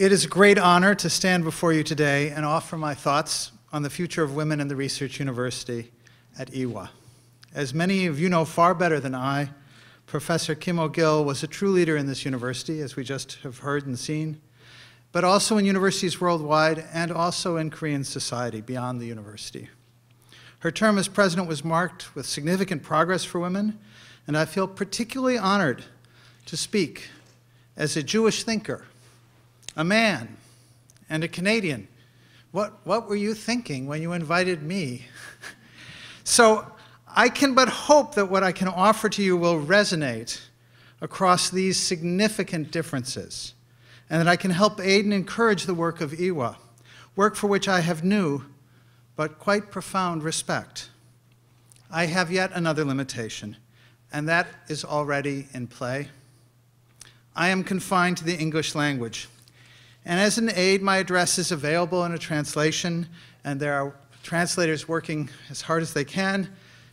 It is a great honor to stand before you today and offer my thoughts on the future of women in the Research University at IWA. As many of you know far better than I, Professor Kim O'Gill was a true leader in this university, as we just have heard and seen, but also in universities worldwide and also in Korean society beyond the university. Her term as president was marked with significant progress for women, and I feel particularly honored to speak as a Jewish thinker, a man, and a Canadian. What were you thinking when you invited me? So I can but hope that what I can offer to you will resonate across these significant differences, and that I can help aid and encourage the work of IWA, work for which I have new but quite profound respect. I have yet another limitation, and that is already in play. I am confined to the English language. And as an aid, my address is available in a translation, and there are translators working as hard as they can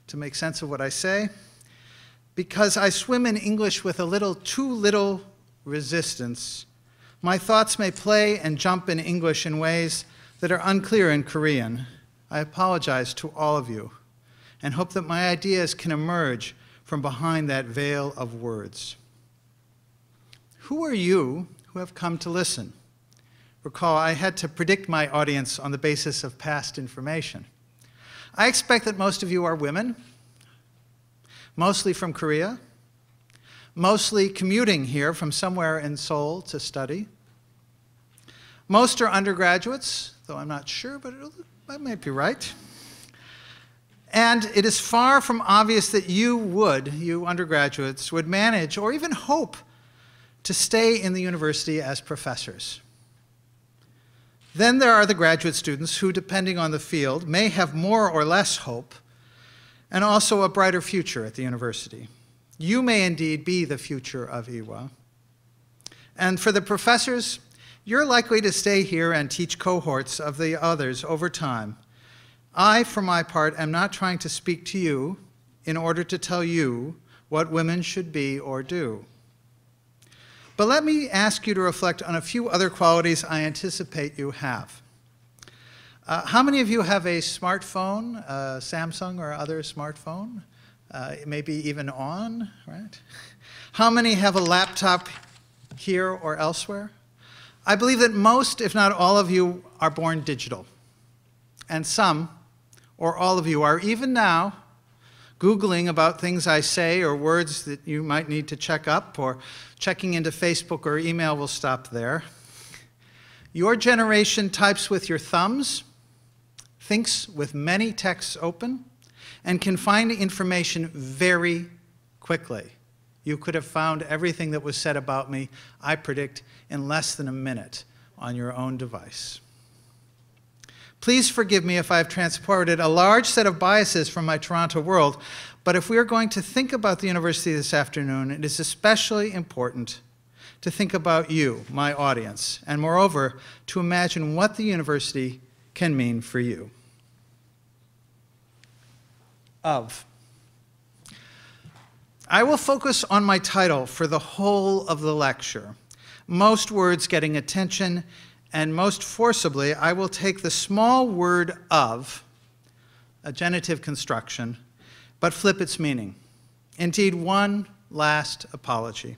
to make sense of what I say. Because I swim in English with too little resistance, my thoughts may play and jump in English in ways that are unclear in Korean. I apologize to all of you and hope that my ideas can emerge from behind that veil of words. Who are you who have come to listen? Recall, I had to predict my audience on the basis of past information. I expect that most of you are women, mostly from Korea, mostly commuting here from somewhere in Seoul to study. Most are undergraduates, though I'm not sure, but I might be right. And it is far from obvious that you undergraduates, would manage or even hope to stay in the university as professors. Then there are the graduate students who, depending on the field, may have more or less hope and also a brighter future at the university. You may indeed be the future of IWA. And for the professors, you're likely to stay here and teach cohorts of the others over time. I, for my part, am not trying to speak to you in order to tell you what women should be or do. But let me ask you to reflect on a few other qualities I anticipate you have. How many of you have a smartphone, a Samsung or other smartphone? Maybe even on, right? How many have a laptop here or elsewhere? I believe that most, if not all of you, are born digital. And some, or all of you, are even now Googling about things I say or words that you might need to check up, or checking into Facebook or email will stop there. Your generation types with your thumbs, thinks with many texts open, and can find information very quickly. You could have found everything that was said about me, I predict, in less than a minute on your own device. Please forgive me if I've transported a large set of biases from my Toronto world, but if we are going to think about the university this afternoon, it is especially important to think about you, my audience, and moreover, to imagine what the university can mean for you. I will focus on my title for the whole of the lecture, most words getting attention, and most forcibly, I will take the small word of, a genitive construction, but flip its meaning. Indeed, one last apology.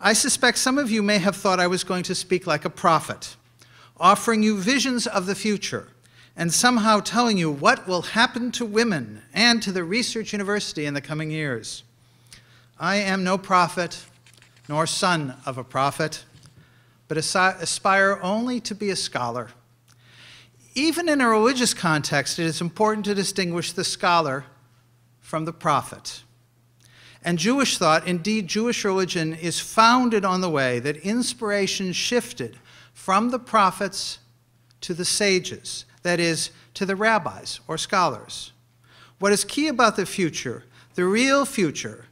I suspect some of you may have thought I was going to speak like a prophet, offering you visions of the future, and somehow telling you what will happen to women and to the research university in the coming years. I am no prophet, nor son of a prophet, but aspire only to be a scholar. Even in a religious context, it is important to distinguish the scholar from the prophet. And Jewish thought, indeed Jewish religion, is founded on the way that inspiration shifted from the prophets to the sages, that is, to the rabbis or scholars. What is key about the future, the real future,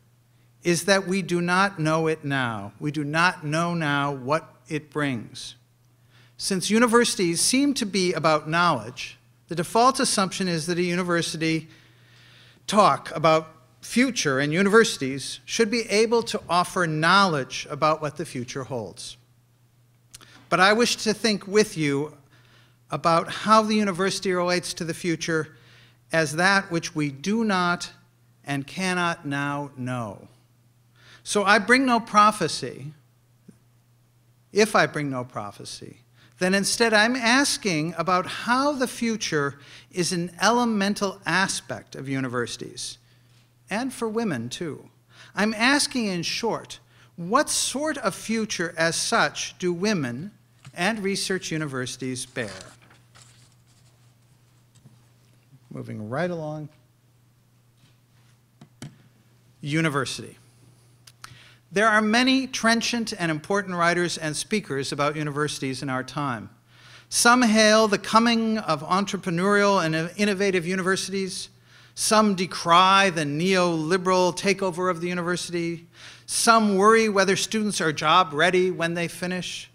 is that we do not know it now. We do not know now what it brings. Since universities seem to be about knowledge, the default assumption is that a university talk about future and universities should be able to offer knowledge about what the future holds. but I wish to think with you about how the university relates to the future as that which we do not and cannot now know. So I bring no prophecy. If I bring no prophecy, then instead I'm asking about how the future is an elemental aspect of universities, and for women too. I'm asking, in short, what sort of future as such do women and research universities bear? Moving right along. University. There are many trenchant and important writers and speakers about universities in our time. Some hail the coming of entrepreneurial and innovative universities. Some decry the neoliberal takeover of the university. Some worry whether students are job ready when they finish.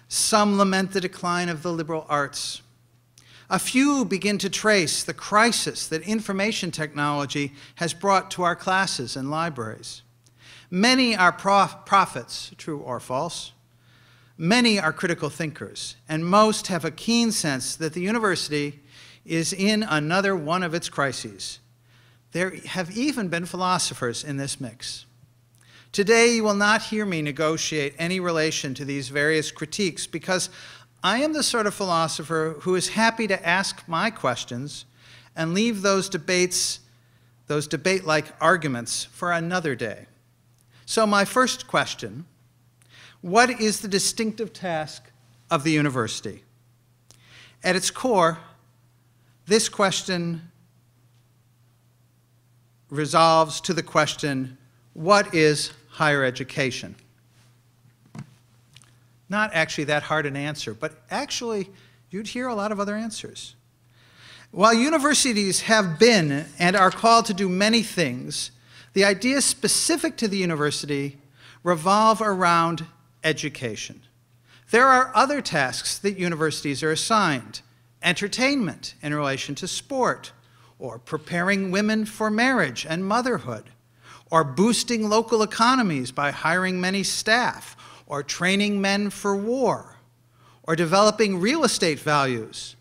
Some lament the decline of the liberal arts. A few begin to trace the crisis that information technology has brought to our classes and libraries. Many are prophets, true or false. Many are critical thinkers, and most have a keen sense that the university is in another one of its crises. There have even been philosophers in this mix. Today, you will not hear me negotiate any relation to these various critiques because I am the sort of philosopher who is happy to ask my questions and leave those debate-like arguments for another day. So my first question, what is the distinctive task of the university? At its core, this question resolves to the question, what is higher education? Not actually that hard an answer, but actually you'd hear a lot of other answers. While universities have been and are called to do many things, the ideas specific to the university revolve around education. There are other tasks that universities are assigned: entertainment in relation to sport, or preparing women for marriage and motherhood, or boosting local economies by hiring many staff, or training men for war, or developing real estate values,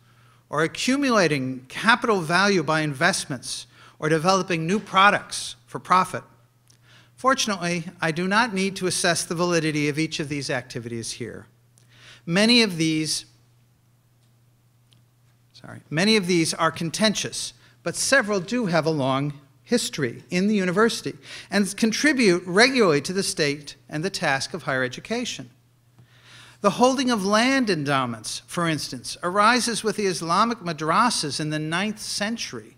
or accumulating capital value by investments, or developing new products for profit. Fortunately, I do not need to assess the validity of each of these activities here. Many of these are contentious, but several do have a long history in the university and contribute regularly to the state and the task of higher education. The holding of land endowments, for instance, arises with the Islamic madrasas in the 9th century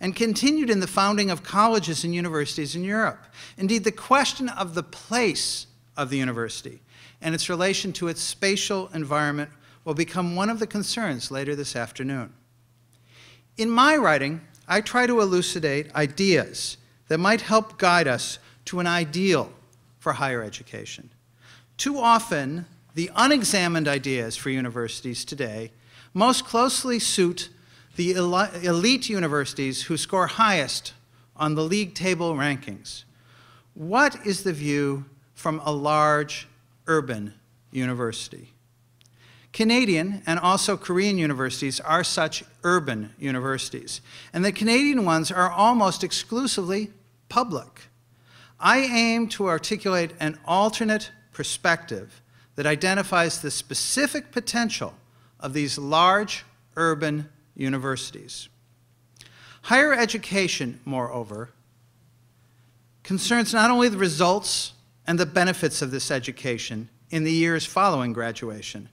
and continued in the founding of colleges and universities in Europe. Indeed, the question of the place of the university and its relation to its spatial environment will become one of the concerns later this afternoon. In my writing, I try to elucidate ideas that might help guide us to an ideal for higher education. Too often, the unexamined ideas for universities today most closely suit the elite universities who score highest on the league table rankings. What is the view from a large urban university? Canadian and also Korean universities are such urban universities, and the Canadian ones are almost exclusively public. I aim to articulate an alternate perspective that identifies the specific potential of these large urban universities. Higher education, moreover, concerns not only the results and the benefits of this education in the years following graduation,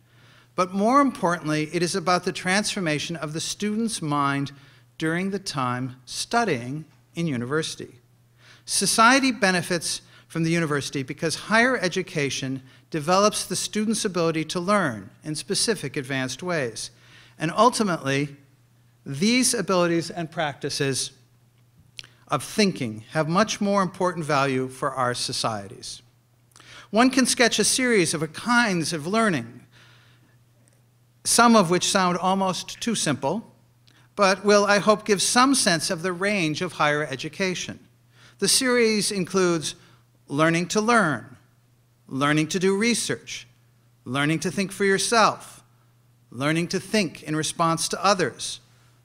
but more importantly, it is about the transformation of the student's mind during the time studying in university. Society benefits from the university because higher education develops the student's ability to learn in specific advanced ways. And ultimately, these abilities and practices of thinking have much more important value for our societies. One can sketch a series of kinds of learning, some of which sound almost too simple, but will, I hope, give some sense of the range of higher education. The series includes learning to learn, learning to do research, learning to think for yourself, learning to think in response to others,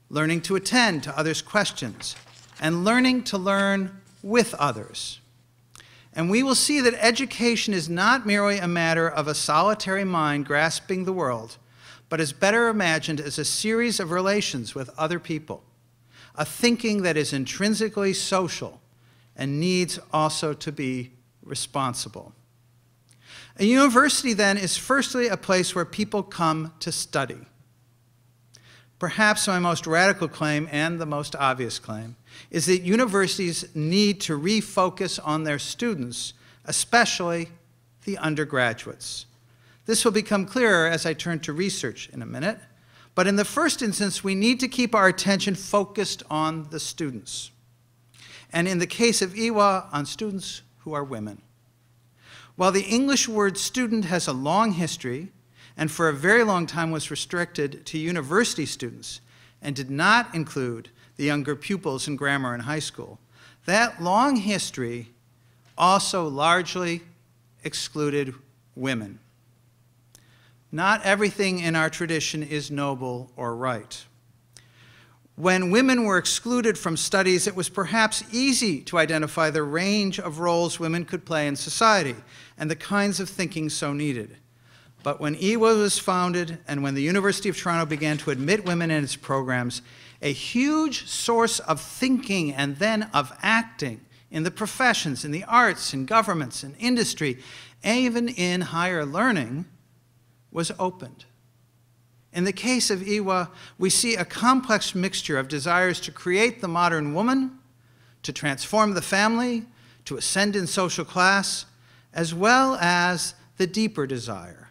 learning to attend to others' questions, and learning to learn with others. And we will see that education is not merely a matter of a solitary mind grasping the world, but is better imagined as a series of relations with other people, a thinking that is intrinsically social and needs also to be responsible. A university, then, is firstly a place where people come to study. Perhaps my most radical claim, and the most obvious claim, is that universities need to refocus on their students, especially the undergraduates. This will become clearer as I turn to research in a minute, but in the first instance, we need to keep our attention focused on the students. And in the case of IWA, on students who are women. While the English word student has a long history, and for a very long time was restricted to university students, and did not include the younger pupils in grammar and high school, that long history also largely excluded women. Not everything in our tradition is noble or right. When women were excluded from studies, it was perhaps easy to identify the range of roles women could play in society and the kinds of thinking so needed. But when IWA was founded and when the University of Toronto began to admit women in its programs, a huge source of thinking and then of acting in the professions, in the arts, in governments, in industry, even in higher learning, was opened. In the case of IWA, we see a complex mixture of desires to create the modern woman, to transform the family, to ascend in social class, as well as the deeper desire,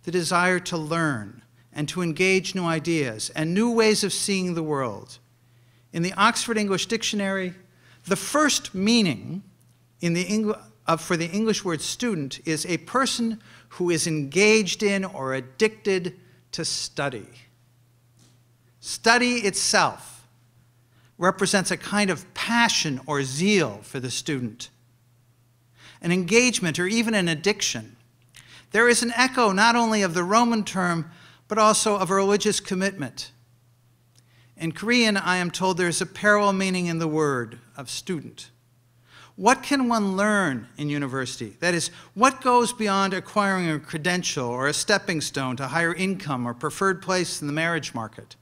the desire to learn and to engage new ideas and new ways of seeing the world. In the Oxford English Dictionary, the first meaning for the English word student is a person who is engaged in or addicted to study. Study itself represents a kind of passion or zeal for the student, an engagement or even an addiction. There is an echo not only of the Roman term, but also of a religious commitment. In Korean, I am told there is a parallel meaning in the word of student. What can one learn in university? That is, what goes beyond acquiring a credential or a stepping stone to higher income or preferred place in the marriage market?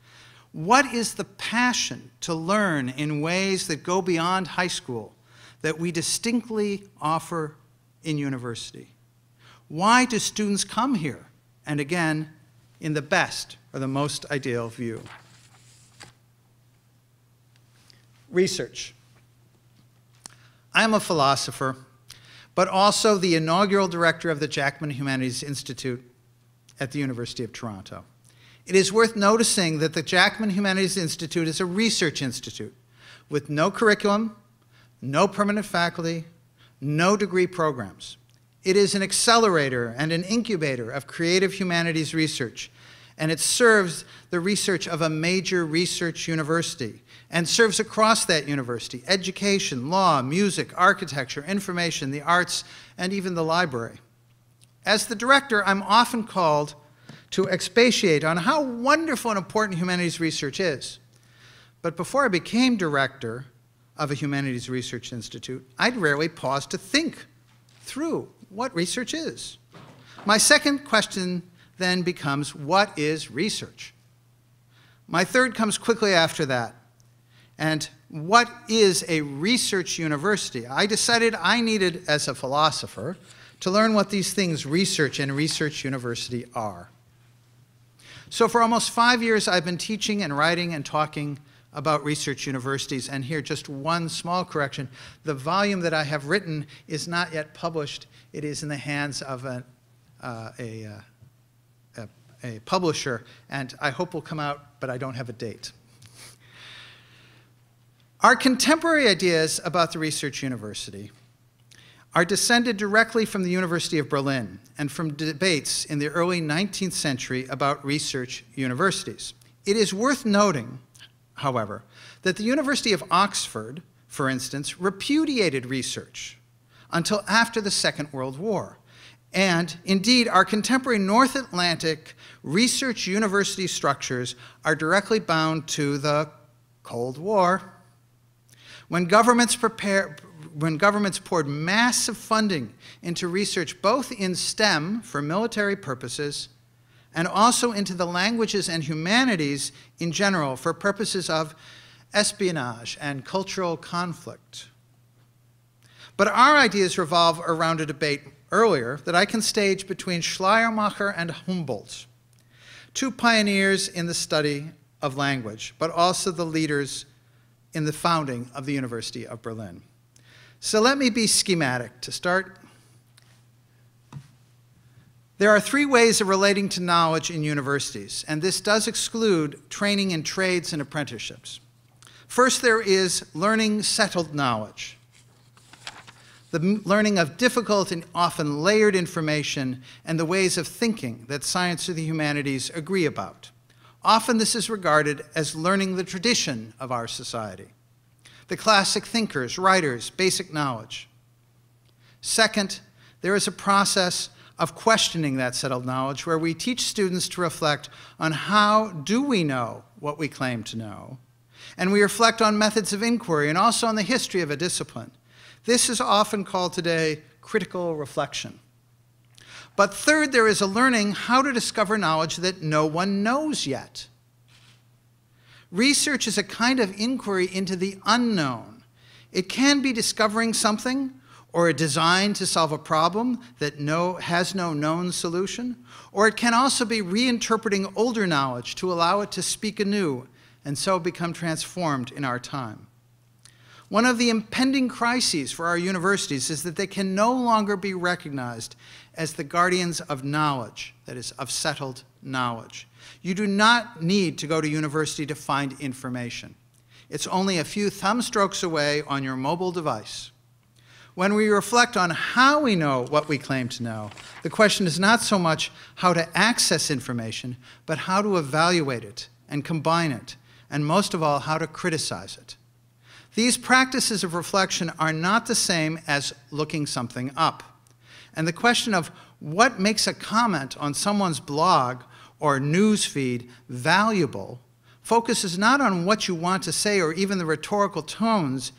What is the passion to learn in ways that go beyond high school that we distinctly offer in university? Why do students come here? And again, in the best or the most ideal view. Research. I am a philosopher, but also the inaugural director of the Jackman Humanities Institute at the University of Toronto. It is worth noticing that the Jackman Humanities Institute is a research institute with no curriculum, no permanent faculty, no degree programs. It is an accelerator and an incubator of creative humanities research, and it serves the research of a major research university and serves across that university education, law, music, architecture, information, the arts, and even the library. As the director, I'm often called to expatiate on how wonderful and important humanities research is. But before I became director of a humanities research institute, I'd rarely pause to think through what research is. My second question then becomes, what is research? My third comes quickly after that. And what is a research university? I decided I needed, as a philosopher, to learn what these things, research and research university, are. So for almost 5 years, I've been teaching and writing and talking about research universities. And here, just one small correction. The volume that I have written is not yet published. It is in the hands of a publisher, and I hope will come out, but I don't have a date. Our contemporary ideas about the research university are descended directly from the University of Berlin and from debates in the early 19th century about research universities. It is worth noting, however, that the University of Oxford, for instance, repudiated research until after the Second World War. And indeed, our contemporary North Atlantic research university structures are directly bound to the Cold War. When governments poured massive funding into research both in STEM for military purposes and also into the languages and humanities in general for purposes of espionage and cultural conflict. But our ideas revolve around a debate earlier that I can stage between Schleiermacher and Humboldt, two pioneers in the study of language, but also the leaders in the founding of the University of Berlin. So let me be schematic to start. There are three ways of relating to knowledge in universities, and this does exclude training in trades and apprenticeships. First, there is learning settled knowledge, the learning of difficult and often layered information and the ways of thinking that science or the humanities agree about. Often this is regarded as learning the tradition of our society, the classic thinkers, writers, basic knowledge. Second, there is a process of questioning that settled knowledge where we teach students to reflect on how do we know what we claim to know, and we reflect on methods of inquiry and also on the history of a discipline. This is often called today critical reflection. But third, there is a learning how to discover knowledge that no one knows yet. Research is a kind of inquiry into the unknown. It can be discovering something or a design to solve a problem that has no known solution, or it can also be reinterpreting older knowledge to allow it to speak anew and so become transformed in our time. One of the impending crises for our universities is that they can no longer be recognized as the guardians of knowledge, that is, of settled knowledge. You do not need to go to university to find information. It's only a few thumb strokes away on your mobile device. When we reflect on how we know what we claim to know, the question is not so much how to access information, but how to evaluate it and combine it, and most of all, how to criticize it. These practices of reflection are not the same as looking something up. And the question of what makes a comment on someone's blog or news feed valuable focuses not on what you want to say or even the rhetorical tones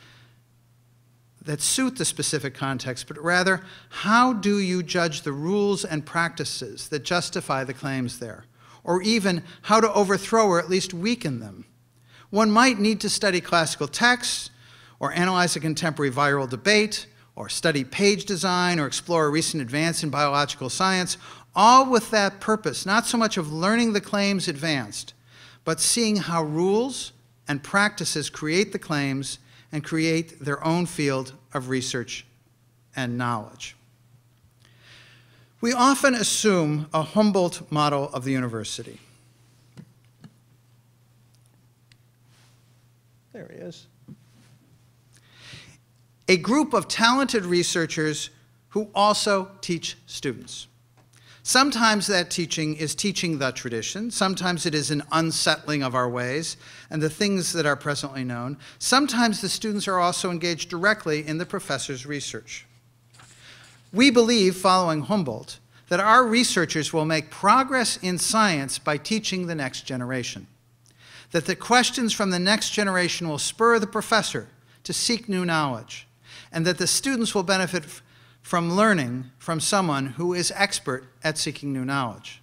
that suit the specific context, but rather, how do you judge the rules and practices that justify the claims there, or even how to overthrow or at least weaken them? One might need to study classical texts, or analyze a contemporary viral debate, or study page design, or explore a recent advance in biological science, all with that purpose, not so much of learning the claims advanced, but seeing how rules and practices create the claims and create their own field of research and knowledge. We often assume a Humboldt model of the university. There he is. A group of talented researchers who also teach students. Sometimes that teaching is teaching the tradition. Sometimes it is an unsettling of our ways and the things that are presently known. Sometimes the students are also engaged directly in the professor's research. We believe, following Humboldt, that our researchers will make progress in science by teaching the next generation. That the questions from the next generation will spur the professor to seek new knowledge, and that the students will benefit from learning from someone who is expert at seeking new knowledge.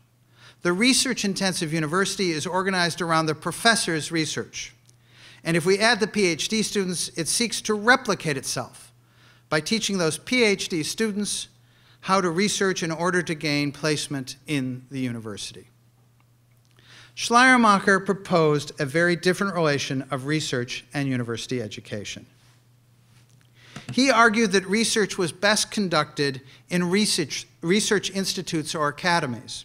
The research-intensive university is organized around the professor's research. And if we add the PhD students, it seeks to replicate itself by teaching those PhD students how to research in order to gain placement in the university. Schleiermacher proposed a very different relation of research and university education. He argued that research was best conducted in research institutes or academies.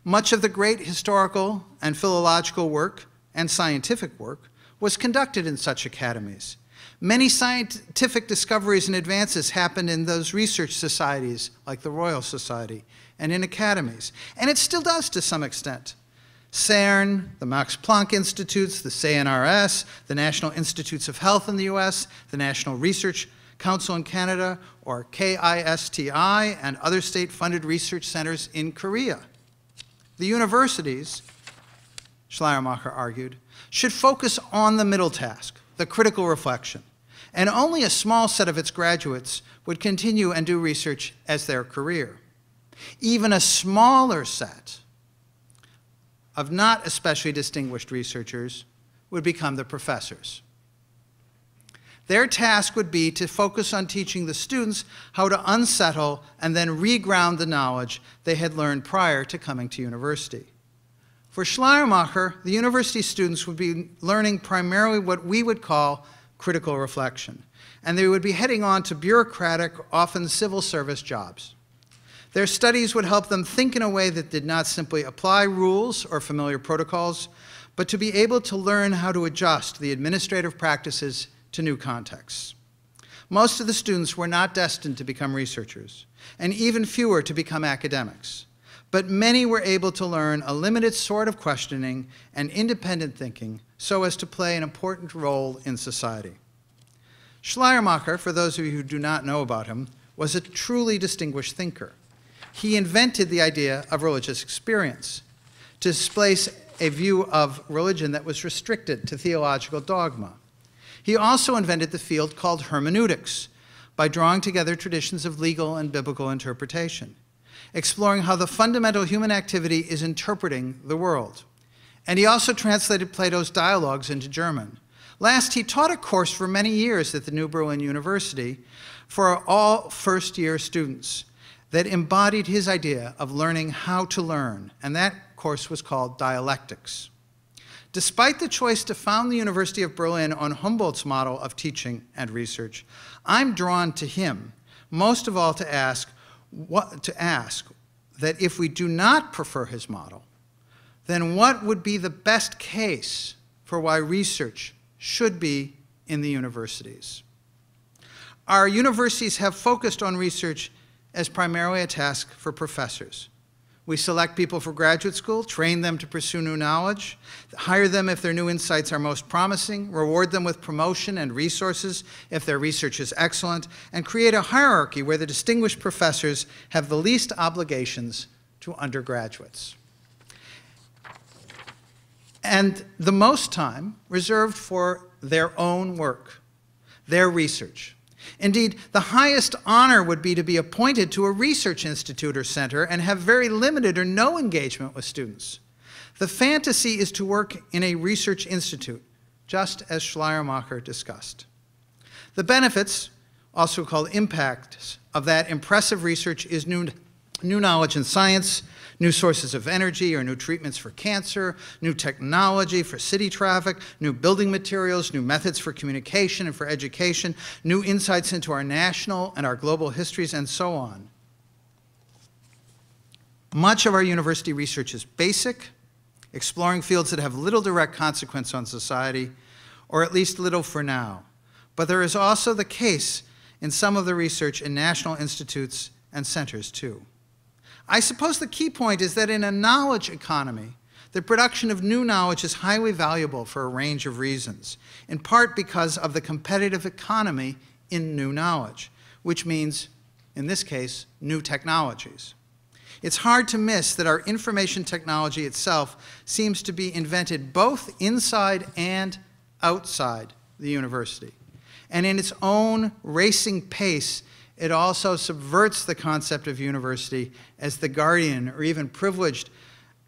Much of the great historical and philological work and scientific work was conducted in such academies. Many scientific discoveries and advances happened in those research societies, like the Royal Society, and in academies. And it still does to some extent. CERN, the Max Planck Institutes, the CNRS, the National Institutes of Health in the US, the National Research Council in Canada, or KISTI, and other state-funded research centers in Korea. The universities, Schleiermacher argued, should focus on the middle task, the critical reflection, and only a small set of its graduates would continue and do research as their career. Even a smaller set of not especially distinguished researchers would become the professors. Their task would be to focus on teaching the students how to unsettle and then reground the knowledge they had learned prior to coming to university. For Schleiermacher, the university students would be learning primarily what we would call critical reflection, and they would be heading on to bureaucratic, often civil service jobs. Their studies would help them think in a way that did not simply apply rules or familiar protocols, but to be able to learn how to adjust the administrative practices to new contexts. Most of the students were not destined to become researchers, and even fewer to become academics, but many were able to learn a limited sort of questioning and independent thinking so as to play an important role in society. Schleiermacher, for those of you who do not know about him, was a truly distinguished thinker. He invented the idea of religious experience to displace a view of religion that was restricted to theological dogma. He also invented the field called hermeneutics by drawing together traditions of legal and biblical interpretation, exploring how the fundamental human activity is interpreting the world. And he also translated Plato's dialogues into German. Last, he taught a course for many years at the New Berlin University for all first-year students that embodied his idea of learning how to learn, and that course was called dialectics. Despite the choice to found the University of Berlin on Humboldt's model of teaching and research, I'm drawn to him, most of all to ask that if we do not prefer his model, then what would be the best case for why research should be in the universities? Our universities have focused on research as primarily a task for professors. We select people for graduate school, train them to pursue new knowledge, hire them if their new insights are most promising, reward them with promotion and resources if their research is excellent, and create a hierarchy where the distinguished professors have the least obligations to undergraduates, and the most time reserved for their own work, their research. Indeed, the highest honor would be to be appointed to a research institute or center and have very limited or no engagement with students. The fantasy is to work in a research institute, just as Schleiermacher discussed. The benefits, also called impacts, of that impressive research is new knowledge in science, new sources of energy or new treatments for cancer, new technology for city traffic, new building materials, new methods for communication and for education, new insights into our national and our global histories, and so on. Much of our university research is basic, exploring fields that have little direct consequence on society, or at least little for now. But there is also the case in some of the research in national institutes and centers, too. I suppose the key point is that in a knowledge economy, the production of new knowledge is highly valuable for a range of reasons, in part because of the competitive economy in new knowledge, which means, in this case, new technologies. It's hard to miss that our information technology itself seems to be invented both inside and outside the university. And in its own racing pace, it also subverts the concept of university as the guardian or even privileged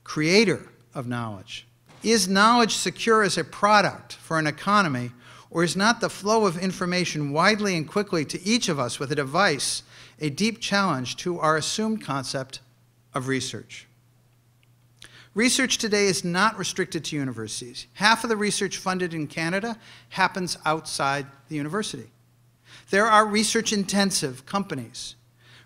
creator of knowledge. Is knowledge secure as a product for an economy, or is not the flow of information widely and quickly to each of us with a device a deep challenge to our assumed concept of research? Research today is not restricted to universities. Half of the research funded in Canada happens outside the university. There are research-intensive companies,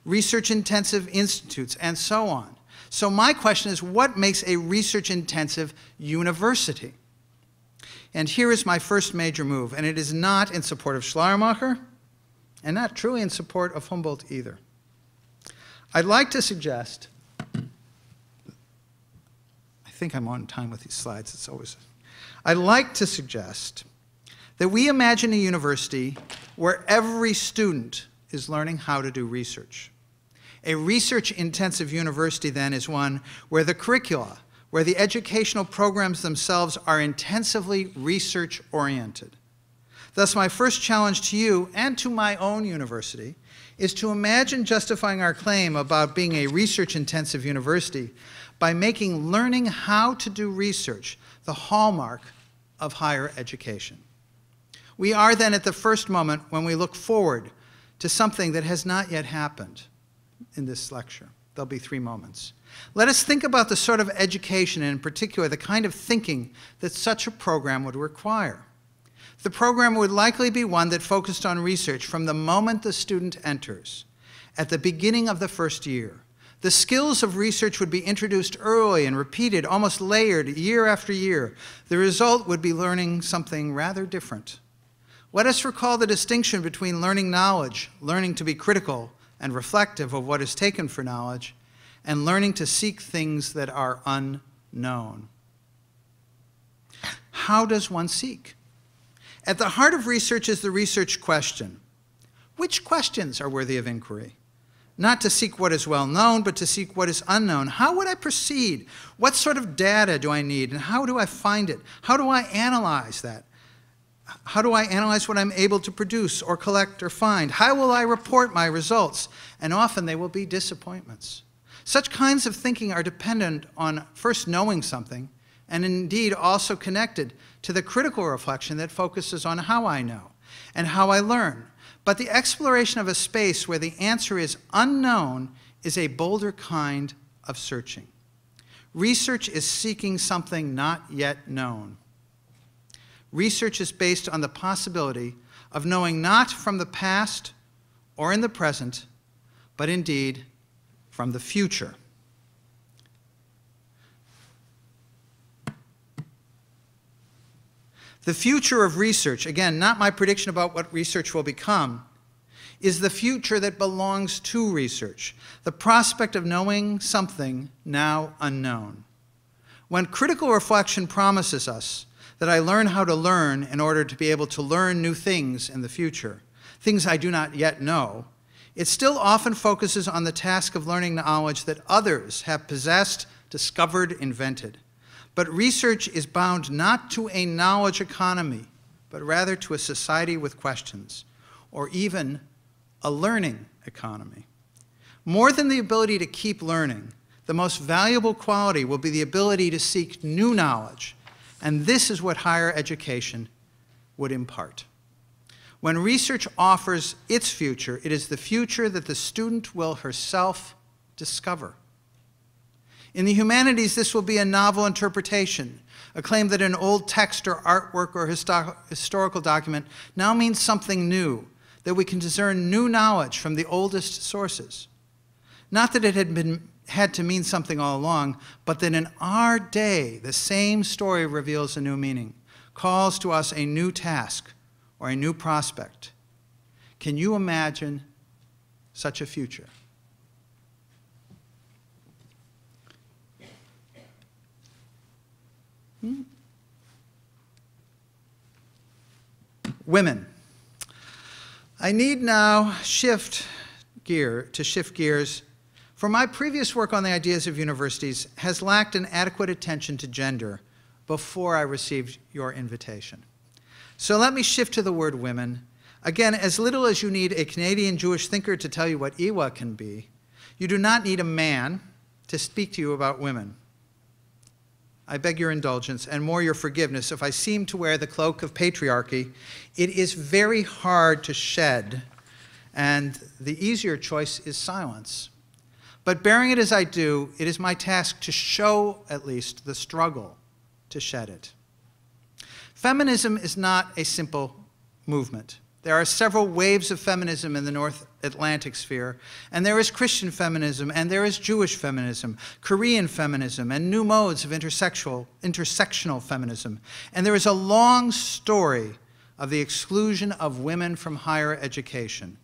research-intensive institutes, and so on. So my question is, what makes a research-intensive university? And here is my first major move, and it is not in support of Schleiermacher, and not truly in support of Humboldt either. I'd like to suggest, I think I'm on time with these slides, it's always, I'd like to suggest that we imagine a university where every student is learning how to do research. A research-intensive university, then, is one where the curricula, where the educational programs themselves are intensively research-oriented. Thus, my first challenge to you and to my own university is to imagine justifying our claim about being a research-intensive university by making learning how to do research the hallmark of higher education. We are then at the first moment when we look forward to something that has not yet happened in this lecture. There'll be 3 moments. Let us think about the sort of education, and in particular, the kind of thinking that such a program would require. The program would likely be one that focused on research from the moment the student enters, at the beginning of the first year. The skills of research would be introduced early and repeated, almost layered, year after year. The result would be learning something rather different. Let us recall the distinction between learning knowledge, learning to be critical and reflective of what is taken for knowledge, and learning to seek things that are unknown. How does one seek? At the heart of research is the research question. Which questions are worthy of inquiry? Not to seek what is well known, but to seek what is unknown. How would I proceed? What sort of data do I need, and how do I find it? How do I analyze that? How do I analyze what I'm able to produce or collect or find? How will I report my results? And often they will be disappointments. Such kinds of thinking are dependent on first knowing something, and indeed also connected to the critical reflection that focuses on how I know and how I learn. But the exploration of a space where the answer is unknown is a bolder kind of searching. Research is seeking something not yet known. Research is based on the possibility of knowing not from the past or in the present, but indeed from the future. The future of research, again, not my prediction about what research will become, is the future that belongs to research, the prospect of knowing something now unknown. When critical reflection promises us that I learn how to learn in order to be able to learn new things in the future, things I do not yet know, it still often focuses on the task of learning knowledge that others have possessed, discovered, invented. But research is bound not to a knowledge economy, but rather to a society with questions, or even a learning economy. More than the ability to keep learning, the most valuable quality will be the ability to seek new knowledge, and this is what higher education would impart. When research offers its future, it is the future that the student will herself discover. In the humanities, this will be a novel interpretation, a claim that an old text or artwork or historical document now means something new, that we can discern new knowledge from the oldest sources. Not that it had to mean something all along, but that in our day, the same story reveals a new meaning, calls to us a new task or a new prospect. Can you imagine such a future? Women. I need now shift gears, for my previous work on the ideas of universities has lacked an adequate attention to gender before I received your invitation. So let me shift to the word women. Again, as little as you need a Canadian Jewish thinker to tell you what Iwa can be, you do not need a man to speak to you about women. I beg your indulgence and more your forgiveness if I seem to wear the cloak of patriarchy. It is very hard to shed, and the easier choice is silence. But bearing it as I do, it is my task to show, at least, the struggle to shed it. Feminism is not a simple movement. There are several waves of feminism in the North Atlantic sphere, and there is Christian feminism, and there is Jewish feminism, Korean feminism, and new modes of intersectional feminism. And there is a long story of the exclusion of women from higher education,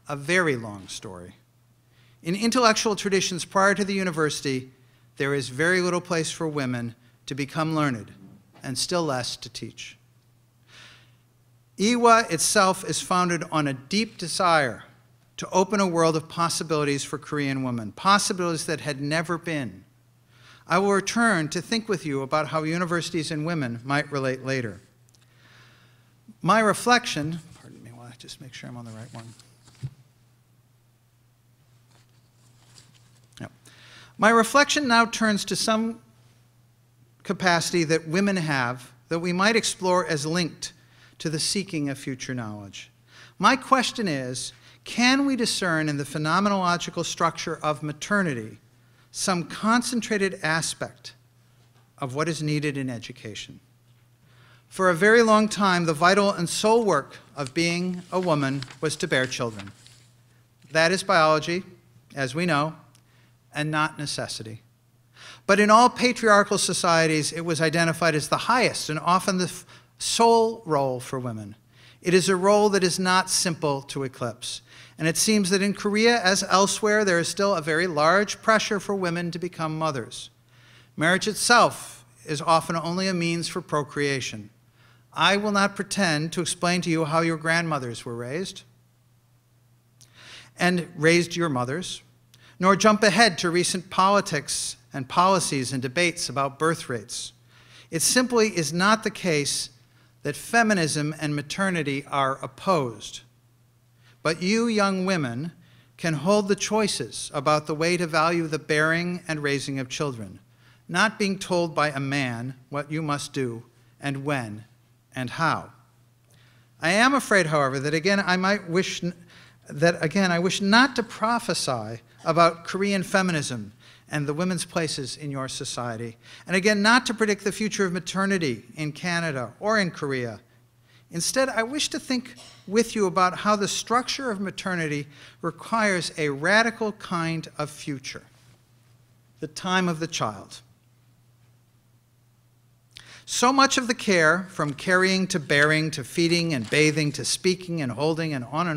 a very long story. In intellectual traditions prior to the university, there is very little place for women to become learned, and still less to teach. IWA itself is founded on a deep desire to open a world of possibilities for Korean women, possibilities that had never been. I will return to think with you about how universities and women might relate later. My reflection, pardon me while I just make sure I'm on the right one. Yep. My reflection now turns to some capacity that women have that we might explore as linked to the seeking of future knowledge. My question is, can we discern in the phenomenological structure of maternity some concentrated aspect of what is needed in education? For a very long time, the vital and sole work of being a woman was to bear children. That is biology, as we know, and not necessity. But in all patriarchal societies, it was identified as the highest and often the sole role for women. It is a role that is not simple to eclipse. And it seems that in Korea, as elsewhere, there is still a very large pressure for women to become mothers. Marriage itself is often only a means for procreation. I will not pretend to explain to you how your grandmothers were raised and raised your mothers, nor jump ahead to recent politics and policies and debates about birth rates. It simply is not the case that feminism and maternity are opposed. But you young women can hold the choices about the way to value the bearing and raising of children, not being told by a man what you must do and when and how. I am afraid, however, that again I wish not to prophesy about Korean feminism and the women's places in your society, and again not to predict the future of maternity in Canada or in Korea. Instead, I wish to think with you about how the structure of maternity requires a radical kind of future, the time of the child. So much of the care, from carrying to bearing to feeding and bathing to speaking and holding and on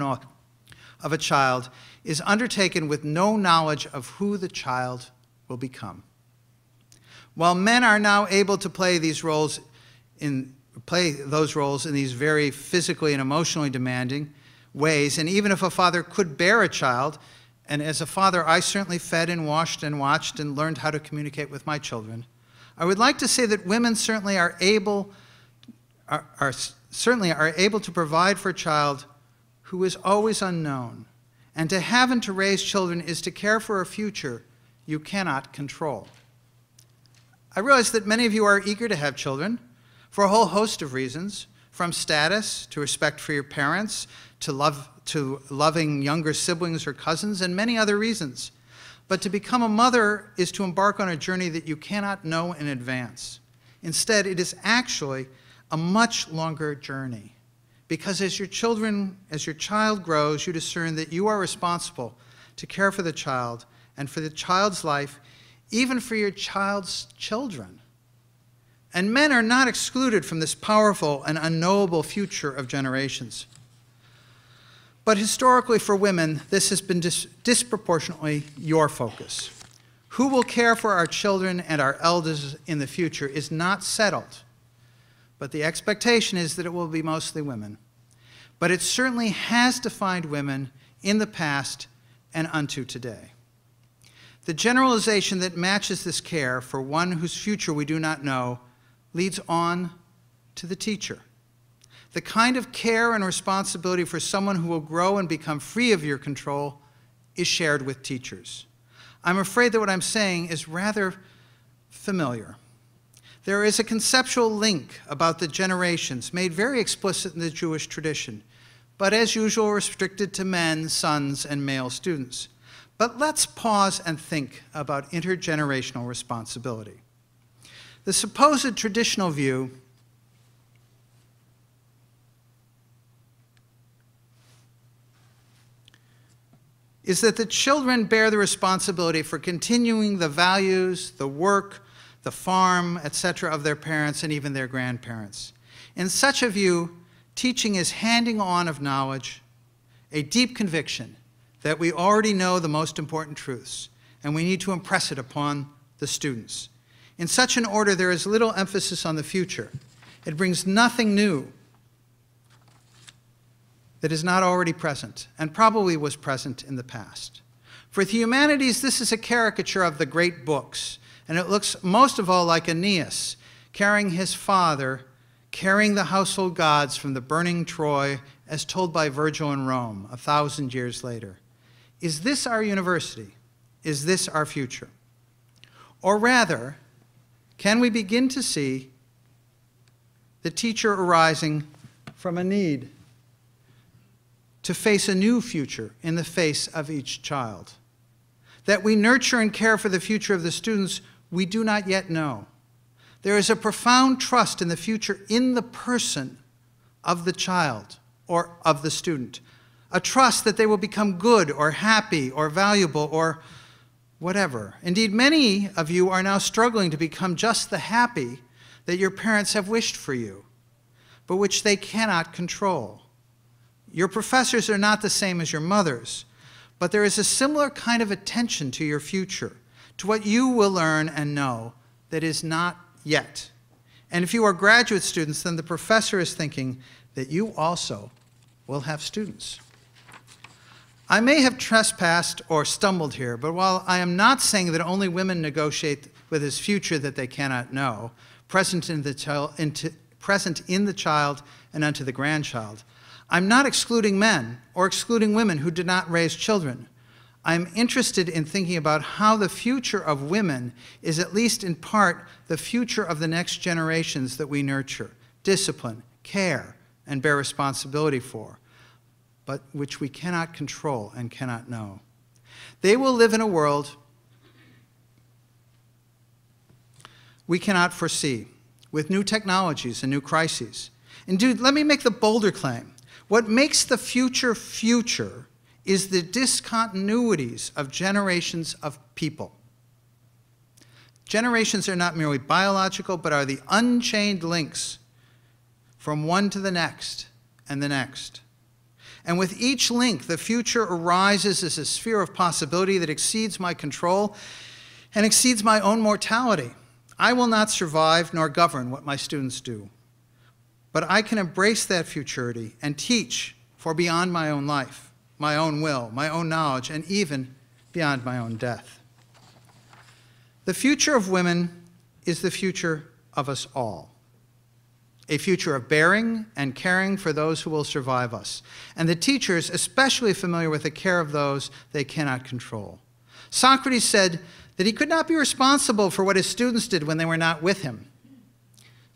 of a child, is undertaken with no knowledge of who the child will become. While men are now able to play those roles in these very physically and emotionally demanding ways, and even if a father could bear a child, and as a father I certainly fed and washed and watched and learned how to communicate with my children, I would like to say that women certainly are able to provide for a child who is always unknown, and to have and to raise children is to care for a future you cannot control. I realize that many of you are eager to have children for a whole host of reasons, from status to respect for your parents to loving younger siblings or cousins, and many other reasons. But to become a mother is to embark on a journey that you cannot know in advance. Instead, it is actually a much longer journey, because as your child grows, you discern that you are responsible to care for the child and for the child's life, even for your child's children. And men are not excluded from this powerful and unknowable future of generations. But historically for women, this has been disproportionately your focus. Who will care for our children and our elders in the future is not settled, but the expectation is that it will be mostly women. But it certainly has defined women in the past and unto today. The generalization that matches this care for one whose future we do not know leads on to the teacher. The kind of care and responsibility for someone who will grow and become free of your control is shared with teachers. I'm afraid that what I'm saying is rather familiar. There is a conceptual link about the generations made very explicit in the Jewish tradition, but as usual restricted to men, sons, and male students. But let's pause and think about intergenerational responsibility. The supposed traditional view is that the children bear the responsibility for continuing the values, the work, the farm, etc. of their parents and even their grandparents. In such a view, teaching is handing on of knowledge, a deep conviction that we already know the most important truths, and we need to impress it upon the students. In such an order, there is little emphasis on the future. It brings nothing new that is not already present, and probably was present in the past. For the humanities, this is a caricature of the great books, and it looks most of all like Aeneas carrying his father, carrying the household gods from the burning Troy, as told by Virgil in Rome 1,000 years later. Is this our university? Is this our future? Or rather, can we begin to see the teacher arising from a need to face a new future in the face of each child? That we nurture and care for the future of the students we do not yet know. There is a profound trust in the future in the person of the child or of the student. A trust that they will become good or happy or valuable or whatever. Indeed, many of you are now struggling to become just the happy that your parents have wished for you, but which they cannot control. Your professors are not the same as your mothers, but there is a similar kind of attention to your future, to what you will learn and know that is not yet. And if you are graduate students, then the professor is thinking that you also will have students. I may have trespassed or stumbled here, but while I am not saying that only women negotiate with his future that they cannot know, present in the child and unto the grandchild, I'm not excluding men or excluding women who did not raise children. I'm interested in thinking about how the future of women is at least in part the future of the next generations that we nurture, discipline, care, and bear responsibility for, but which we cannot control and cannot know. They will live in a world we cannot foresee, with new technologies and new crises. Indeed, let me make the bolder claim. What makes the future future is the discontinuities of generations of people. Generations are not merely biological, but are the unchained links from one to the next and the next. And with each link, the future arises as a sphere of possibility that exceeds my control and exceeds my own mortality. I will not survive nor govern what my students do, but I can embrace that futurity and teach for beyond my own life, my own will, my own knowledge, and even beyond my own death. The future of women is the future of us all, a future of bearing and caring for those who will survive us, and the teachers especially familiar with the care of those they cannot control. Socrates said that he could not be responsible for what his students did when they were not with him,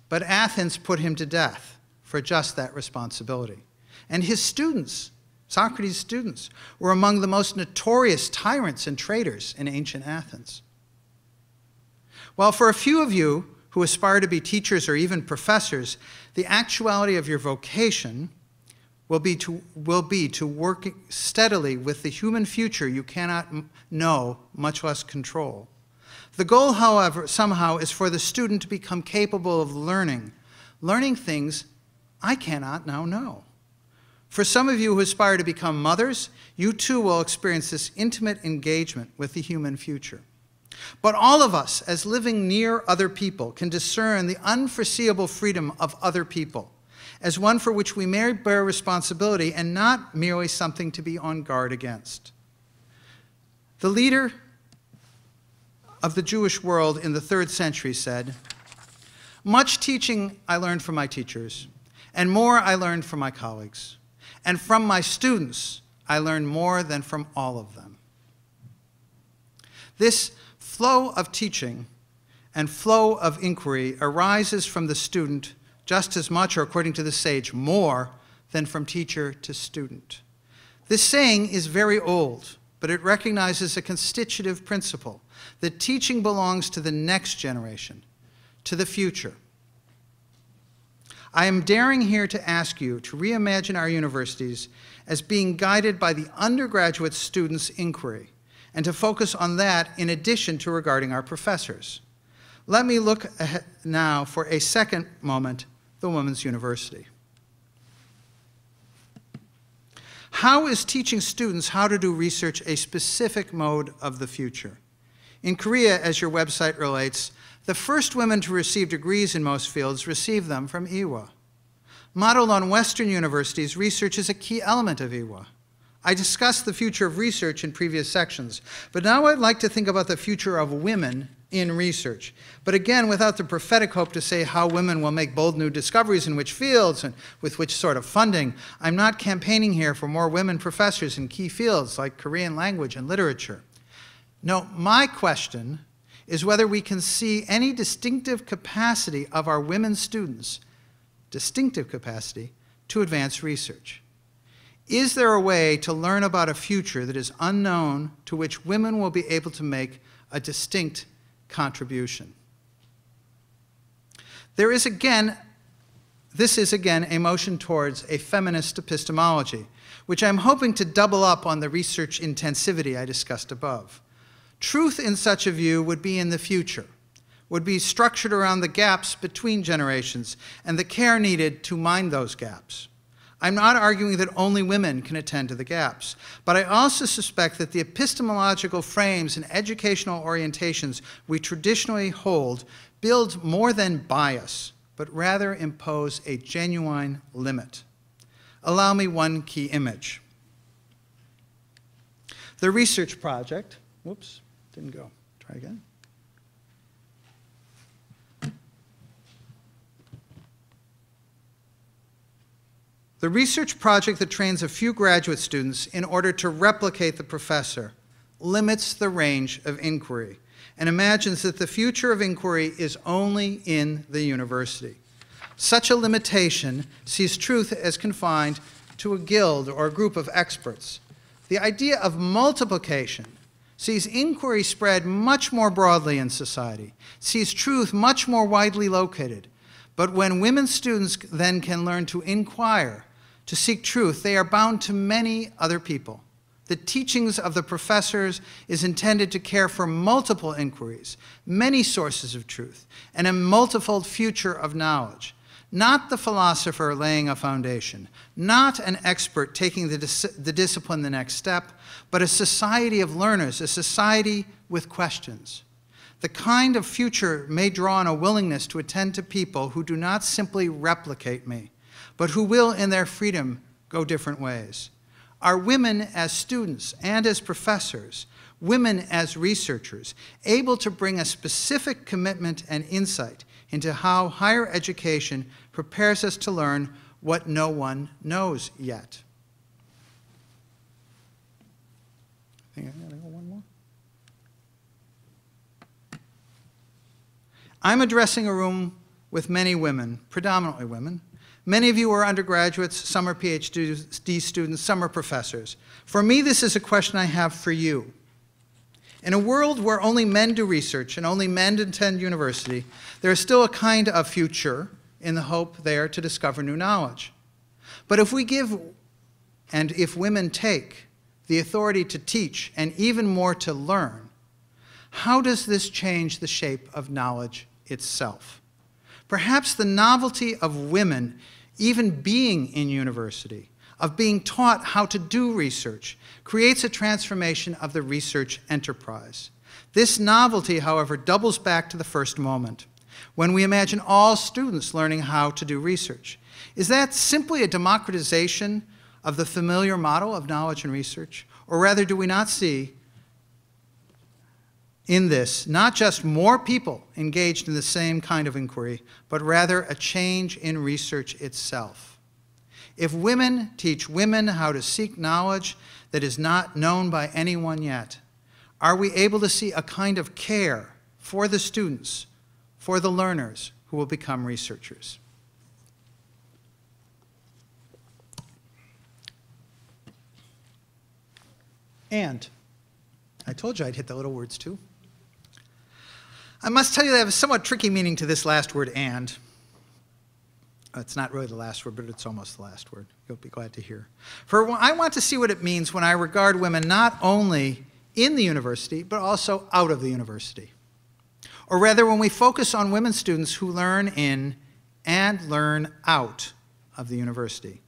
but Athens put him to death for just that responsibility. And his students, Socrates' students, were among the most notorious tyrants and traitors in ancient Athens. While for a few of you who aspire to be teachers or even professors, the actuality of your vocation will be to work steadily with the human future you cannot know, much less control. The goal, however, somehow is for the student to become capable of learning things I cannot now know. For some of you who aspire to become mothers, you too will experience this intimate engagement with the human future. But all of us, as living near other people, can discern the unforeseeable freedom of other people as one for which we may bear responsibility and not merely something to be on guard against. The leader of the Jewish world in the 3rd century said, "Much teaching I learned from my teachers, and more I learned from my colleagues. And from my students, I learned more than from all of them." This flow of teaching and flow of inquiry arises from the student just as much, or according to the sage, more than from teacher to student. This saying is very old, but it recognizes a constitutive principle, that teaching belongs to the next generation, to the future. I am daring here to ask you to reimagine our universities as being guided by the undergraduate students' inquiry, and to focus on that in addition to regarding our professors. Let me look ahead now for a second moment, the Women's University. How is teaching students how to do research a specific mode of the future? In Korea, as your website relates, the first women to receive degrees in most fields received them from Ewha. Modeled on Western universities, research is a key element of IWA. I discussed the future of research in previous sections, but now I'd like to think about the future of women in research. But again, without the prophetic hope to say how women will make bold new discoveries in which fields and with which sort of funding. I'm not campaigning here for more women professors in key fields like Korean language and literature. No, my question is whether we can see any distinctive capacity of our women students, distinctive capacity, to advance research. Is there a way to learn about a future that is unknown to which women will be able to make a distinct contribution? This is again a motion towards a feminist epistemology, which I'm hoping to double up on the research intensivity I discussed above. Truth in such a view would be in the future, would be structured around the gaps between generations and the care needed to mind those gaps. I'm not arguing that only women can attend to the gaps, but I also suspect that the epistemological frames and educational orientations we traditionally hold build more than bias, but rather impose a genuine limit. Allow me one key image. The research project, whoops, didn't go, try again. The research project that trains a few graduate students in order to replicate the professor limits the range of inquiry and imagines that the future of inquiry is only in the university. Such a limitation sees truth as confined to a guild or a group of experts. The idea of multiplication sees inquiry spread much more broadly in society, sees truth much more widely located. But when women students then can learn to inquire, to seek truth, they are bound to many other people. The teachings of the professors is intended to care for multiple inquiries, many sources of truth, and a multifold future of knowledge. Not the philosopher laying a foundation, not an expert taking the discipline the next step, but a society of learners, a society with questions. The kind of future may draw on a willingness to attend to people who do not simply replicate me, but who will, in their freedom, go different ways. Are women as students and as professors, women as researchers, able to bring a specific commitment and insight into how higher education prepares us to learn what no one knows yet? I think I gotta go one more. I'm addressing a room with many women, predominantly women. Many of you are undergraduates, some are PhD students, some are professors. For me, this is a question I have for you. In a world where only men do research and only men attend university, there is still a kind of future in the hope there to discover new knowledge. But if we give, and if women take, the authority to teach and even more to learn, how does this change the shape of knowledge itself? Perhaps the novelty of women even being in university, of being taught how to do research, creates a transformation of the research enterprise. This novelty, however, doubles back to the first moment, when we imagine all students learning how to do research. Is that simply a democratization of the familiar model of knowledge and research? Or rather, do we not see in this not just more people engaged in the same kind of inquiry, but rather a change in research itself? If women teach women how to seek knowledge that is not known by anyone yet, are we able to see a kind of care for the students, for the learners who will become researchers? And I told you I'd hit the little words too. I must tell you that I have a somewhat tricky meaning to this last word, and. It's not really the last word, but it's almost the last word. You'll be glad to hear. For I want to see what it means when I regard women not only in the university, but also out of the university. Or rather, when we focus on women students who learn in and learn out of the university.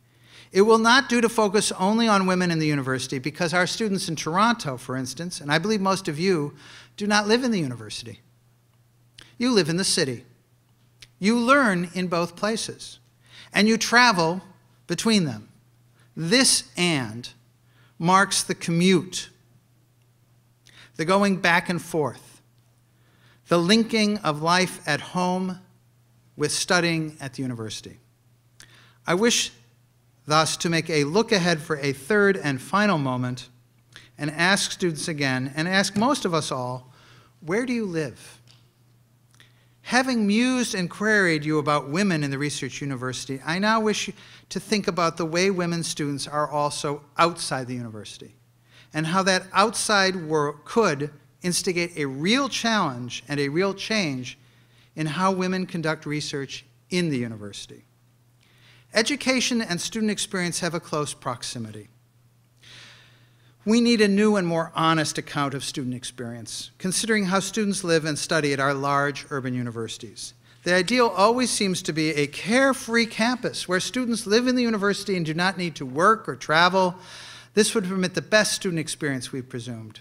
It will not do to focus only on women in the university, because our students in Toronto, for instance, and I believe most of you, do not live in the university. You live in the city. You learn in both places. and you travel between them. This "and" marks the commute, the going back and forth, the linking of life at home with studying at the university. I wish thus to make a look ahead for a third and final moment and ask students again, and ask most of us all, where do you live? Having mused and queried you about women in the research university, I now wish you to think about the way women students are also outside the university, and how that outside world could instigate a real challenge and a real change in how women conduct research in the university. Education and student experience have a close proximity. We need a new and more honest account of student experience, considering how students live and study at our large urban universities. The ideal always seems to be a carefree campus where students live in the university and do not need to work or travel. This would permit the best student experience we've presumed.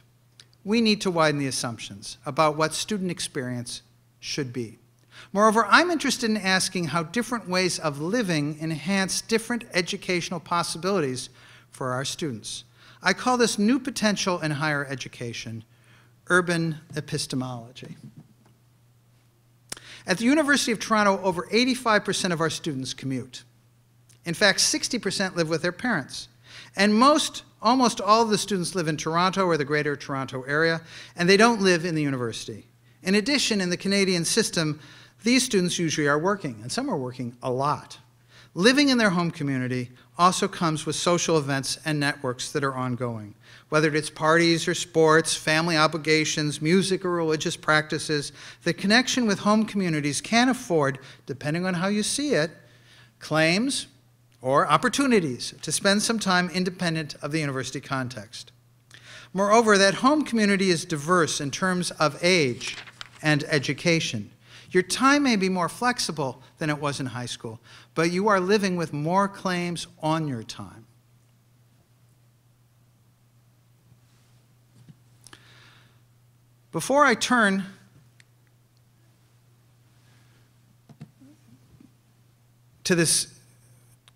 We need to widen the assumptions about what student experience should be. Moreover, I'm interested in asking how different ways of living enhance different educational possibilities for our students. I call this new potential in higher education urban epistemology. At the University of Toronto, over 85% of our students commute. In fact, 60% live with their parents. And almost all of the students live in Toronto or the Greater Toronto area, and they don't live in the university. In addition, in the Canadian system, these students usually are working, and some are working a lot. Living in their home community also comes with social events and networks that are ongoing. Whether it's parties or sports, family obligations, music or religious practices, the connection with home communities can afford, depending on how you see it, claims or opportunities to spend some time independent of the university context. Moreover, that home community is diverse in terms of age and education. Your time may be more flexible than it was in high school, but you are living with more claims on your time. Before I turn to this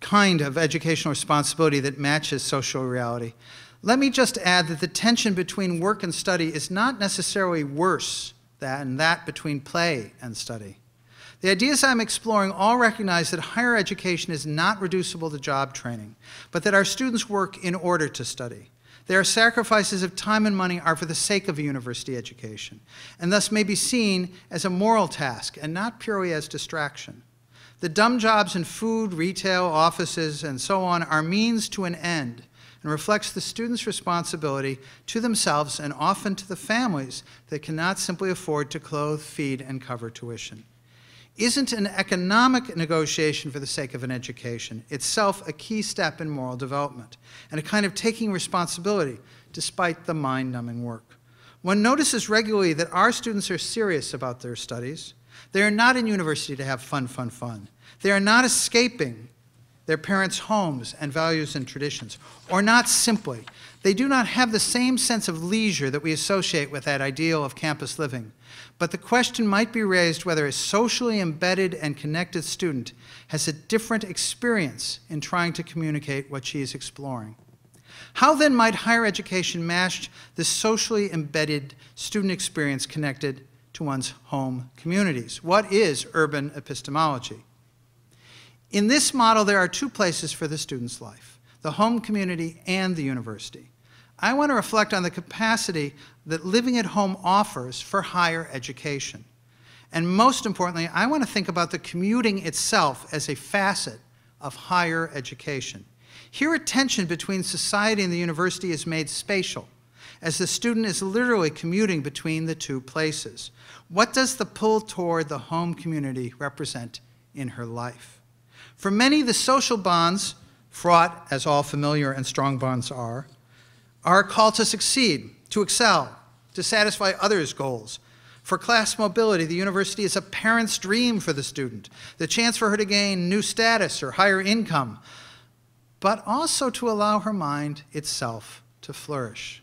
kind of educational responsibility that matches social reality, let me just add that the tension between work and study is not necessarily worse than that between play and study. The ideas I'm exploring all recognize that higher education is not reducible to job training, but that our students work in order to study. Their sacrifices of time and money are for the sake of a university education, and thus may be seen as a moral task and not purely as distraction. The dumb jobs in food, retail, offices, and so on are means to an end, and reflects the students' responsibility to themselves and often to the families that cannot simply afford to clothe, feed, and cover tuition. Isn't an economic negotiation for the sake of an education itself a key step in moral development, and a kind of taking responsibility despite the mind-numbing work? One notices regularly that our students are serious about their studies. They are not in university to have fun, fun, fun. They are not escaping their parents' homes and values and traditions, or not simply. They do not have the same sense of leisure that we associate with that ideal of campus living. But the question might be raised whether a socially embedded and connected student has a different experience in trying to communicate what she is exploring. How then might higher education match the socially embedded student experience connected to one's home communities? What is urban epistemology? In this model, there are two places for the student's life: the home community and the university. I want to reflect on the capacity that living at home offers for higher education. And most importantly, I want to think about the commuting itself as a facet of higher education. Here, a tension between society and the university is made spatial, as the student is literally commuting between the two places. What does the pull toward the home community represent in her life? For many, the social bonds, fraught as all familiar and strong bonds are a call to succeed, to excel, to satisfy others' goals. For class mobility, the university is a parent's dream for the student, the chance for her to gain new status or higher income, but also to allow her mind itself to flourish.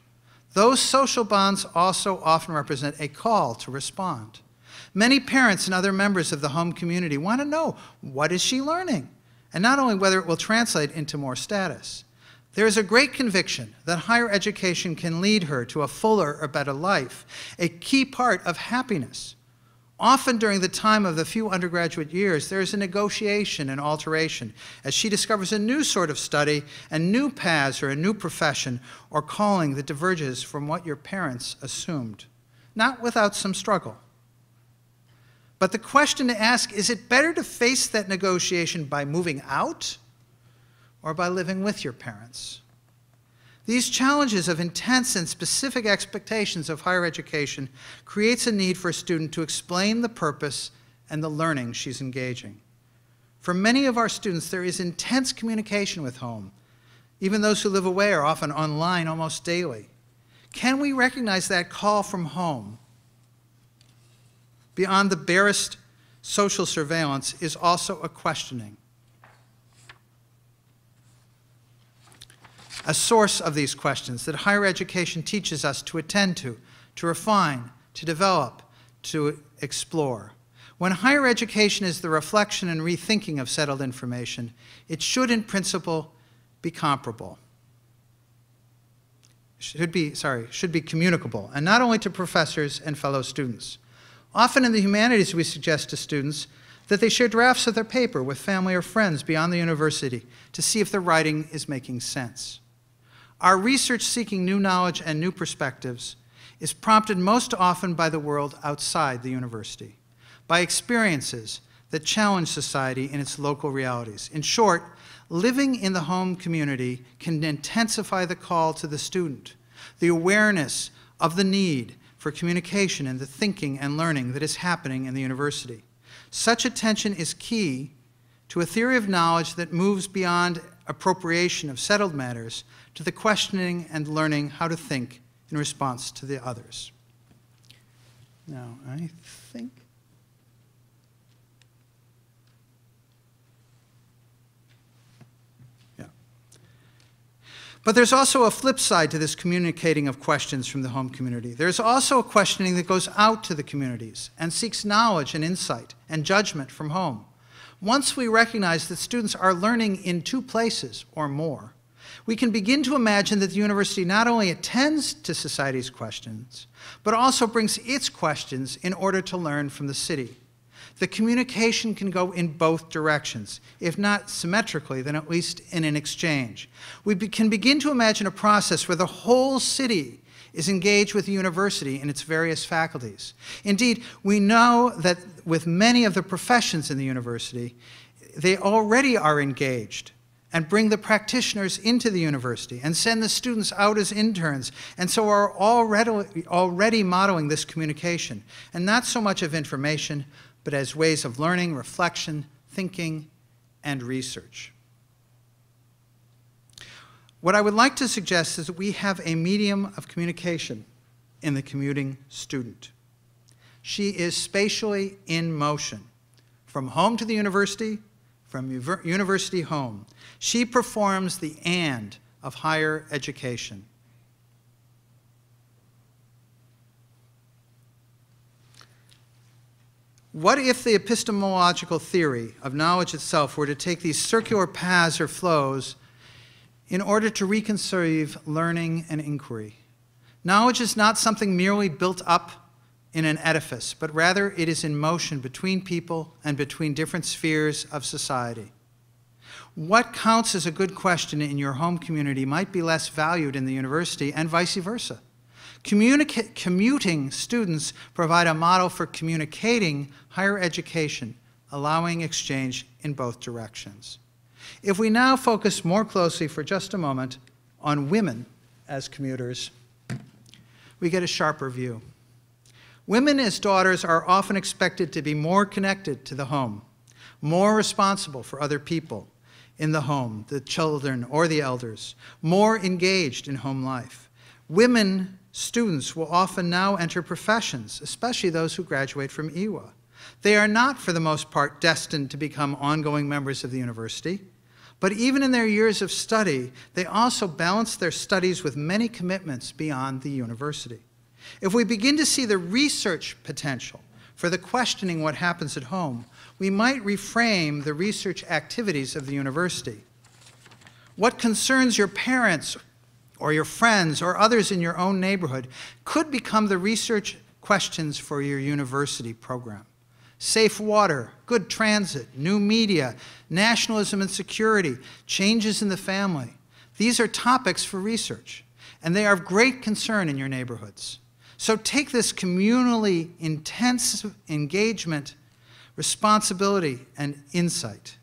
Those social bonds also often represent a call to respond. Many parents and other members of the home community want to know, what is she learning? and not only whether it will translate into more status. There is a great conviction that higher education can lead her to a fuller or better life, a key part of happiness. Often during the time of the few undergraduate years, there is a negotiation and alteration as she discovers a new sort of study, a new paths or a new profession or calling that diverges from what your parents assumed, not without some struggle. But the question to ask, is it better to face that negotiation by moving out or by living with your parents? These challenges of intense and specific expectations of higher education creates a need for a student to explain the purpose and the learning she's engaging. For many of our students, there is intense communication with home. Even those who live away are often online almost daily. Can we recognize that call from home beyond the barest social surveillance is also a questioning. A source of these questions that higher education teaches us to attend to refine, to develop, to explore. When higher education is the reflection and rethinking of settled information, it should in principle be comparable. Should be communicable, and not only to professors and fellow students. Often in the humanities, we suggest to students that they share drafts of their paper with family or friends beyond the university to see if the writing is making sense. Our research seeking new knowledge and new perspectives is prompted most often by the world outside the university, by experiences that challenge society in its local realities. In short, living in the home community can intensify the call to the student, the awareness of the need for communication and the thinking and learning that is happening in the university. Such attention is key to a theory of knowledge that moves beyond appropriation of settled matters to the questioning and learning how to think in response to the others. Now, I think but there's also a flip side to this communicating of questions from the home community. There's also a questioning that goes out to the communities and seeks knowledge and insight and judgment from home. Once we recognize that students are learning in two places or more, we can begin to imagine that the university not only attends to society's questions, but also brings its questions in order to learn from the city. The communication can go in both directions, if not symmetrically, then at least in an exchange. We can begin to imagine a process where the whole city is engaged with the university in its various faculties. Indeed, we know that with many of the professions in the university, they already are engaged and bring the practitioners into the university and send the students out as interns, and so are already modeling this communication, and not so much of information, but as ways of learning, reflection, thinking, and research. What I would like to suggest is that we have a medium of communication in the commuting student. She is spatially in motion, from home to the university, from university home. She performs the and of higher education. What if the epistemological theory of knowledge itself were to take these circular paths or flows in order to reconceive learning and inquiry? Knowledge is not something merely built up in an edifice, but rather it is in motion between people and between different spheres of society. What counts as a good question in your home community might be less valued in the university, and vice versa. Commuting students provide a model for communicating higher education, allowing exchange in both directions. If we now focus more closely for just a moment on women as commuters, we get a sharper view. Women as daughters are often expected to be more connected to the home, more responsible for other people in the home, the children or the elders, more engaged in home life. Women students will often now enter professions, especially those who graduate from IWA. They are not, for the most part, destined to become ongoing members of the university, but even in their years of study, they also balance their studies with many commitments beyond the university. If we begin to see the research potential for the questioning what happens at home, we might reframe the research activities of the university. What concerns your parents or your friends or others in your own neighborhood could become the research questions for your university program. Safe water, good transit, new media, nationalism and security, changes in the family. These are topics for research, and they are of great concern in your neighborhoods. So take this communally intense engagement, responsibility, and insight.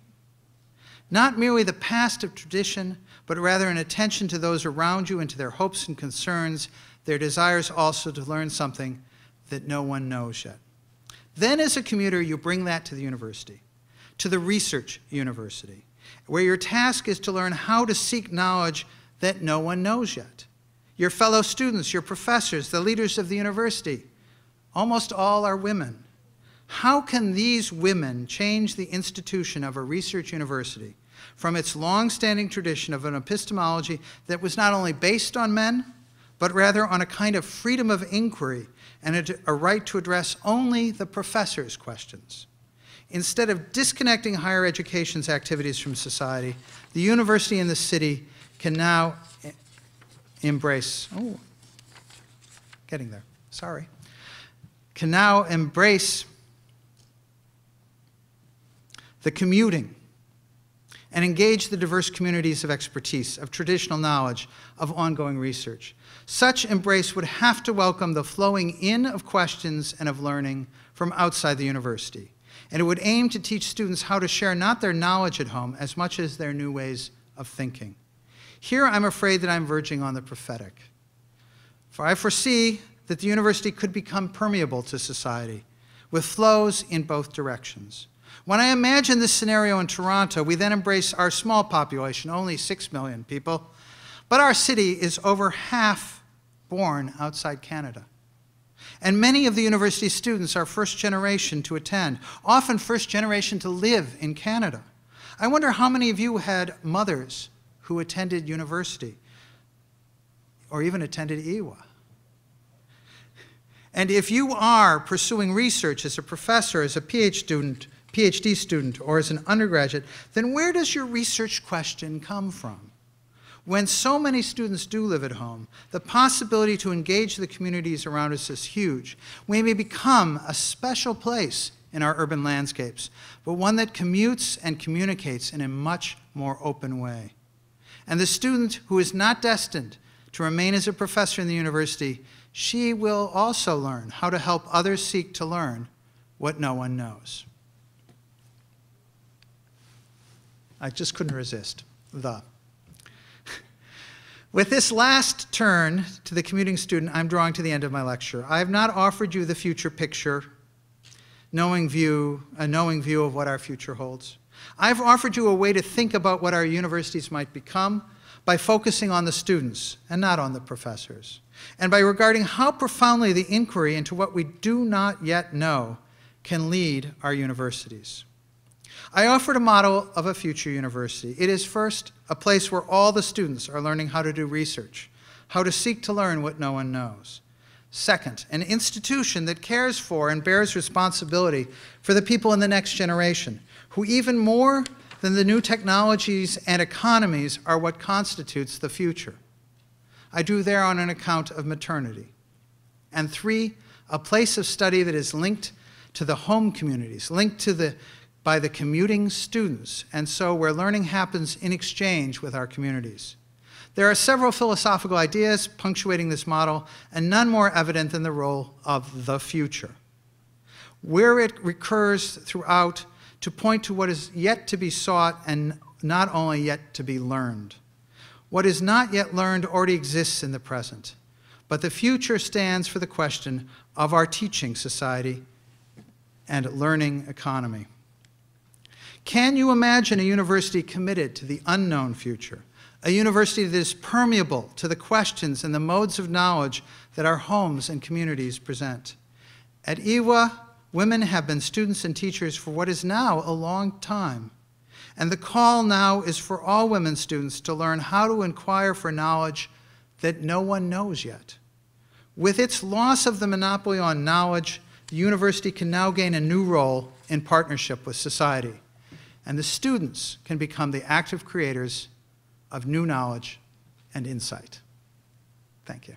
Not merely the past of tradition, but rather an attention to those around you and to their hopes and concerns, their desires also to learn something that no one knows yet. Then as a commuter, you bring that to the university, to the research university, where your task is to learn how to seek knowledge that no one knows yet. Your fellow students, your professors, the leaders of the university, almost all are women. How can these women change the institution of a research university from its long-standing tradition of an epistemology that was not only based on men, but rather on a kind of freedom of inquiry and a right to address only the professor's questions? Instead of disconnecting higher education's activities from society, the university and the city can now embrace, can now embrace the commuting and engage the diverse communities of expertise, of traditional knowledge, of ongoing research. Such embrace would have to welcome the flowing in of questions and of learning from outside the university. And it would aim to teach students how to share not their knowledge at home as much as their new ways of thinking. Here I'm afraid that I'm verging on the prophetic. For I foresee that the university could become permeable to society, with flows in both directions. When I imagine this scenario in Toronto, we then embrace our small population, only 6 million people, but our city is over half born outside Canada. And many of the university students are first generation to attend, often first generation to live in Canada. I wonder how many of you had mothers who attended university or even attended IWA. And if you are pursuing research as a professor, as a PhD student, or as an undergraduate, then where does your research question come from? When so many students do live at home, the possibility to engage the communities around us is huge. We may become a special place in our urban landscapes, but one that commutes and communicates in a much more open way. And the student who is not destined to remain as a professor in the university, she will also learn how to help others seek to learn what no one knows. I just couldn't resist. With this last turn to the commuting student, I'm drawing to the end of my lecture. I have not offered you the future picture, a knowing view of what our future holds. I've offered you a way to think about what our universities might become by focusing on the students and not on the professors, and by regarding how profoundly the inquiry into what we do not yet know can lead our universities. I offered a model of a future university. It is first a place where all the students are learning how to do research, how to seek to learn what no one knows. Second, an institution that cares for and bears responsibility for the people in the next generation, who even more than the new technologies and economies are what constitutes the future. I drew there on an account of maternity. And three, a place of study that is linked to the home communities, linked by the commuting students, and so where learning happens in exchange with our communities. There are several philosophical ideas punctuating this model, and none more evident than the role of the future, where it recurs throughout to point to what is yet to be sought and not only yet to be learned. What is not yet learned already exists in the present, but the future stands for the question of our teaching society and learning economy. Can you imagine a university committed to the unknown future? A university that is permeable to the questions and the modes of knowledge that our homes and communities present. At IWA, women have been students and teachers for what is now a long time. And the call now is for all women students to learn how to inquire for knowledge that no one knows yet. With its loss of the monopoly on knowledge, the university can now gain a new role in partnership with society, and the students can become the active creators of new knowledge and insight. Thank you.